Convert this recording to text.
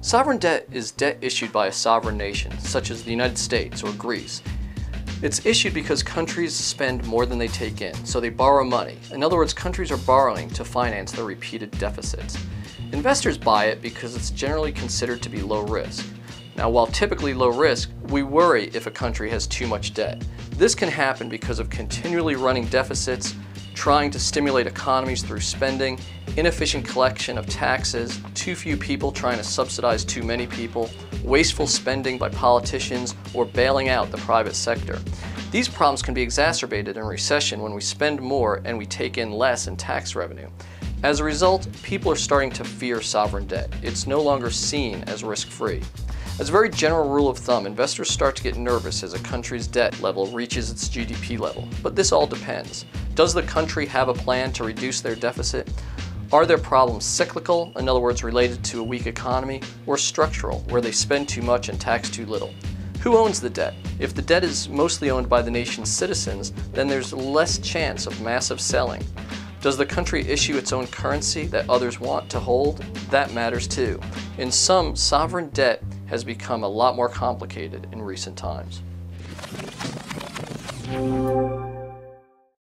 Sovereign debt is debt issued by a sovereign nation, such as the United States or Greece. It's issued because countries spend more than they take in, so they borrow money. In other words, countries are borrowing to finance their repeated deficits. Investors buy it because it's generally considered to be low risk. Now, while typically low risk, we worry if a country has too much debt. This can happen because of continually running deficits, trying to stimulate economies through spending, inefficient collection of taxes, too few people trying to subsidize too many people, wasteful spending by politicians, or bailing out the private sector. These problems can be exacerbated in recession when we spend more and we take in less in tax revenue. As a result, people are starting to fear sovereign debt. It's no longer seen as risk-free. As a very general rule of thumb, investors start to get nervous as a country's debt level reaches its GDP level. But this all depends. Does the country have a plan to reduce their deficit? Are their problems cyclical, in other words related to a weak economy, or structural, where they spend too much and tax too little? Who owns the debt? If the debt is mostly owned by the nation's citizens, then there's less chance of massive selling. Does the country issue its own currency that others want to hold? That matters too. In sum, sovereign debt has become a lot more complicated in recent times.